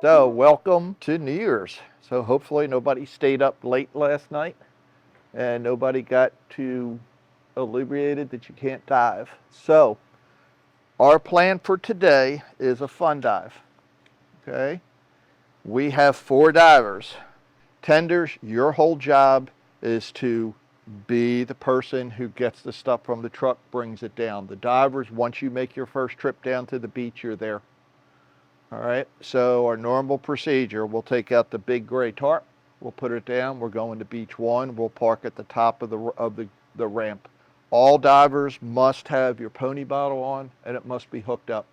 So, welcome to New Year's. So, hopefully, nobody stayed up late last night and nobody got too inebriated that you can't dive. So, our plan for today is a fun dive. Okay? We have 4 divers. Tenders, your whole job is to be the person who gets the stuff from the truck, brings it down. The divers, once you make your first trip down to the beach, you're there. All right, so our normal procedure, we'll take out the big gray tarp, we'll put it down, we're going to beach 1, we'll park at the top of the ramp. All divers must have your pony bottle on and it must be hooked up.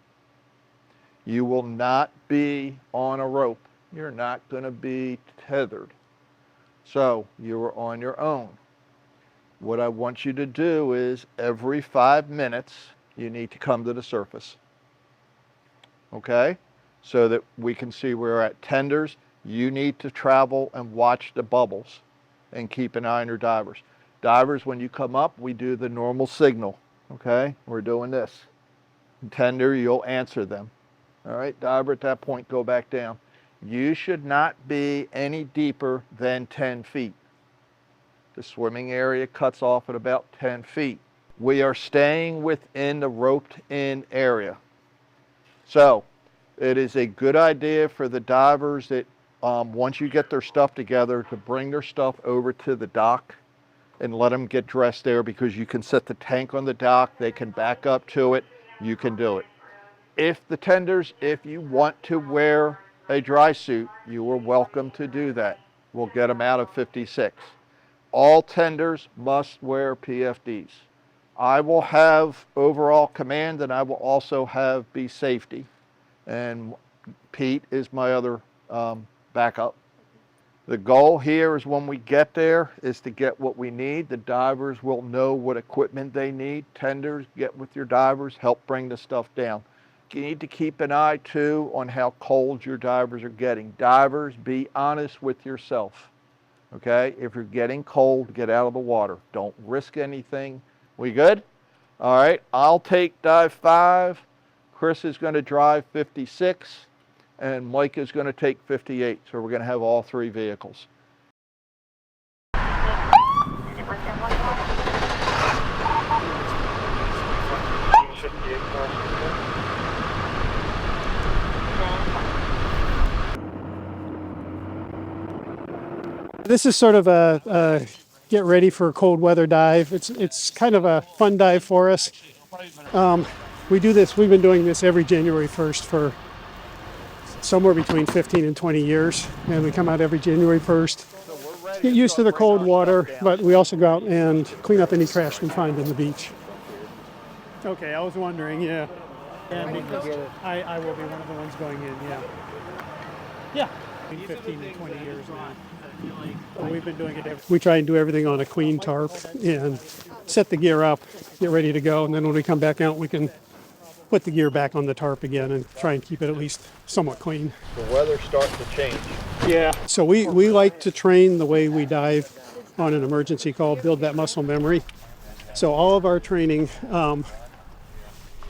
You will not be on a rope. You're not going to be tethered. So you are on your own. What I want you to do is every 5 minutes, you need to come to the surface. Okay? So that we can see where we're at. Tenders, you need to travel and watch the bubbles and keep an eye on your divers. Divers, when you come up, we do the normal signal. Okay? We're doing this. Tender, you'll answer them. All right? Diver, at that point, go back down. You should not be any deeper than 10 feet. The swimming area cuts off at about 10 feet. We are staying within the roped-in area. So, it is a good idea for the divers that once you get their stuff together to bring their stuff over to the dock and let them get dressed there, because you can set the tank on the dock, they can back up to it, you can do it. If you want to wear a dry suit, you are welcome to do that. We'll get them out of 56. All tenders must wear PFDs. I will have overall command and I will also have be safety. And Pete is my other backup. The goal here is when we get there is to get what we need. The divers will know what equipment they need. Tenders, get with your divers, help bring the stuff down. You need to keep an eye too on how cold your divers are getting. Divers, be honest with yourself. Okay? If you're getting cold, get out of the water. Don't risk anything. We good? All right, I'll take dive 5. Chris is going to drive 56, and Mike is going to take 58. So we're going to have all 3 vehicles. This is sort of a get ready for a cold weather dive. It's kind of a fun dive for us. We've been doing this every January 1st for somewhere between 15 and 20 years. And we come out every January 1st, get used to the cold water, but we also go out and clean up any trash we find on the beach. Okay, I was wondering, yeah. Yeah, because I will be one of the ones going in, yeah. Yeah, 15 to 20 years now. We've been doing it. We try and do everything on a clean tarp and set the gear up, get ready to go, and then when we come back out, we can put the gear back on the tarp again and try and keep it at least somewhat clean. The weather's starting to change. Yeah. So we like to train the way we dive on an emergency call, build that muscle memory. So all of our training,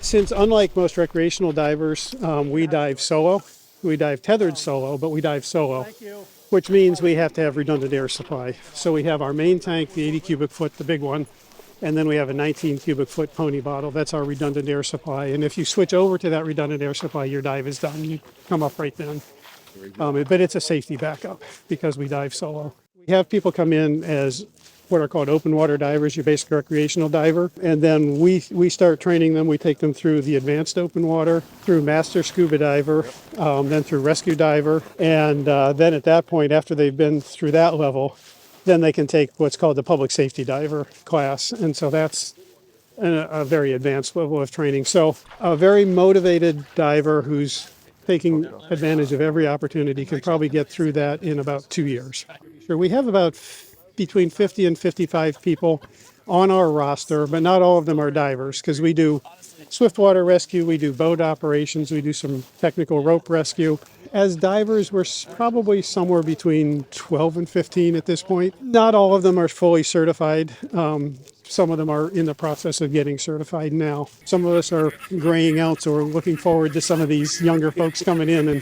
since unlike most recreational divers, we dive solo. We dive tethered solo, but we dive solo, which means we have to have redundant air supply. So we have our main tank, the 80 cubic foot, the big one, and then we have a 19 cubic foot pony bottle. That's our redundant air supply. And if you switch over to that redundant air supply, your dive is done. You come up right then. But it's a safety backup because we dive solo. We have people come in as what are called open water divers, your basic recreational diver. And then we start training them. We take them through the advanced open water, through master scuba diver, then through rescue diver. And then at that point, after they've been through that level, then they can take what's called the public safety diver class. And so that's a very advanced level of training. So a very motivated diver who's taking advantage of every opportunity can probably get through that in about 2 years. Sure, we have about between 50 and 55 people on our roster, but not all of them are divers because we do swiftwater rescue, we do boat operations, we do some technical rope rescue. As divers, we're probably somewhere between 12 and 15 at this point. Not all of them are fully certified. Some of them are in the process of getting certified now. Some of us are graying out, so we're looking forward to some of these younger folks coming in and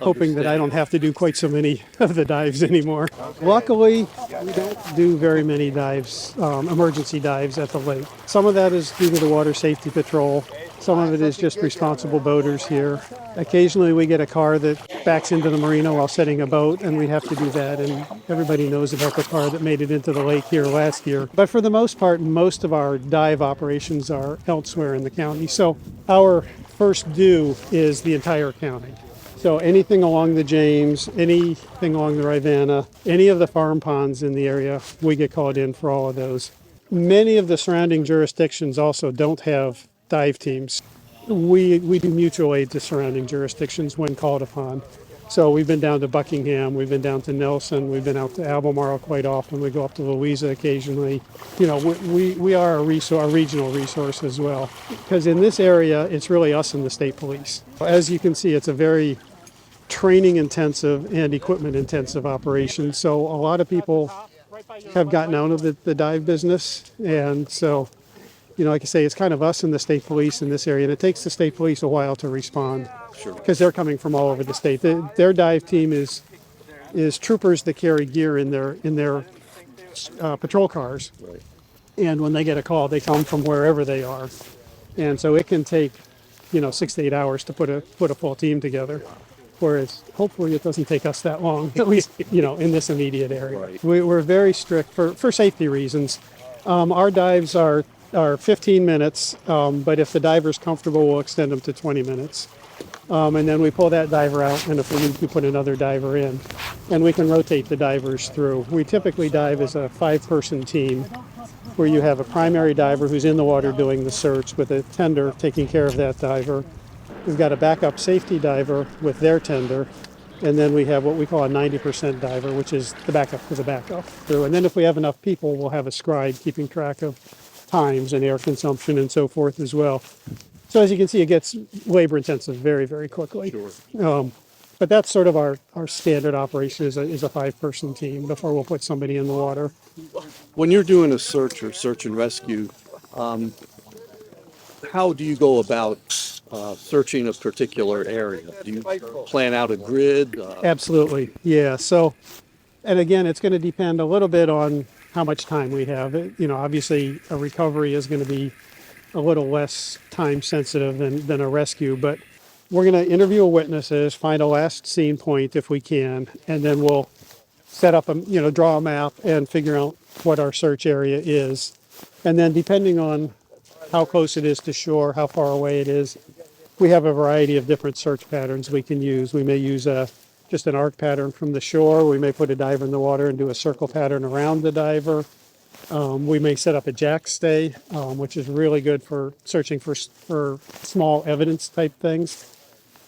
hoping that I don't have to do quite so many of the dives anymore. Luckily, we don't do very many dives, emergency dives at the lake. Some of that is due to the Water Safety Patrol. Some of it is just responsible boaters here. Occasionally we get a car that backs into the marina while setting a boat, and we have to do that. And everybody knows about the car that made it into the lake here last year. But for the most part, most of our dive operations are elsewhere in the county. So our first due is the entire county. So anything along the James, anything along the Rivanna, any of the farm ponds in the area, we get called in for all of those. Many of the surrounding jurisdictions also don't have dive teams. We do mutual aid to surrounding jurisdictions when called upon. So we've been down to Buckingham, we've been down to Nelson, we've been out to Albemarle quite often, we go up to Louisa occasionally. You know, we are a regional resource as well. Because in this area, it's really us and the state police. As you can see, it's a very training intensive and equipment intensive operation. So a lot of people have gotten out of the dive business. And so, you know, like I say, it's kind of us and the state police in this area. And it takes the state police a while to respond. Sure. Because they're coming from all over the state. Their dive team is troopers that carry gear in their patrol cars. Right. And when they get a call, they come from wherever they are. And so it can take, you know, 6 to 8 hours to put a full team together. Whereas hopefully it doesn't take us that long, at least, you know, in this immediate area. Right. We're very strict for safety reasons. Our dives are 15 minutes, but if the diver's comfortable, we'll extend them to 20 minutes. And then we pull that diver out, and if we need to put another diver in. And we can rotate the divers through. We typically dive as a 5-person team, where you have a primary diver who's in the water doing the search with a tender taking care of that diver. We've got a backup safety diver with their tender, and then we have what we call a 90% diver, which is the backup for the backup through. And then if we have enough people, we'll have a scribe keeping track of times and air consumption and so forth as well. So as you can see, it gets labor intensive very, very quickly. Sure. But that's sort of our standard operation is a 5-person team before we'll put somebody in the water. When you're doing a search or search and rescue, how do you go about searching a particular area? Do you plan out a grid? Absolutely, yeah. So, and again, it's going to depend a little bit on how much time we have. You know, obviously a recovery is going to be a little less time sensitive than a rescue, but we're going to interview witnesses, find a last scene point if we can, and then we'll set up draw a map and figure out what our search area is. And then depending on how close it is to shore, how far away it is, we have a variety of different search patterns we can use. We may use just an arc pattern from the shore. We may put a diver in the water and do a circle pattern around the diver. We may set up a jack stay, which is really good for searching for small evidence type things.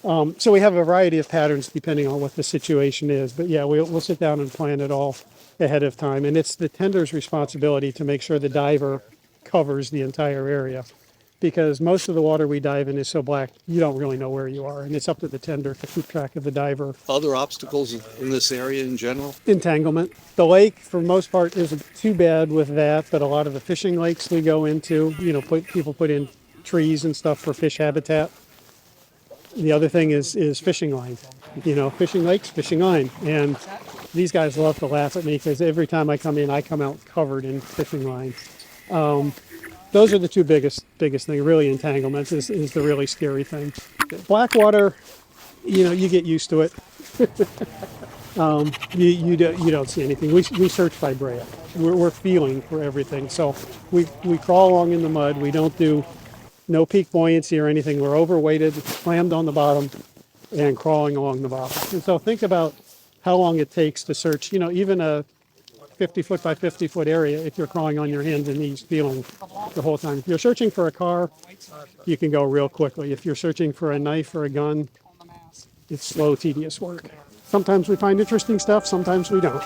So we have a variety of patterns depending on what the situation is. But yeah, we'll sit down and plan it all ahead of time. And it's the tender's responsibility to make sure the diver covers the entire area. Because most of the water we dive in is so black, you don't really know where you are. And it's up to the tender to keep track of the diver. Other obstacles in this area in general? Entanglement. The lake, for the most part, isn't too bad with that, but a lot of the fishing lakes we go into, people put in trees and stuff for fish habitat. The other thing is fishing line. Fishing lakes, fishing line. And these guys love to laugh at me because every time I come in, I come out covered in fishing line. Those are the two biggest things. Really, entanglements is the really scary thing. Blackwater, you get used to it. You don't see anything. We search by braille. We're feeling for everything. So we crawl along in the mud. We don't do no peak buoyancy or anything. We're overweighted, slammed on the bottom, and crawling along the bottom. And so think about how long it takes to search. Even a 50-foot by 50-foot area if you're crawling on your hands and knees feeling the whole time. If you're searching for a car, you can go real quickly. If you're searching for a knife or a gun, it's slow, tedious work. Sometimes we find interesting stuff, sometimes we don't.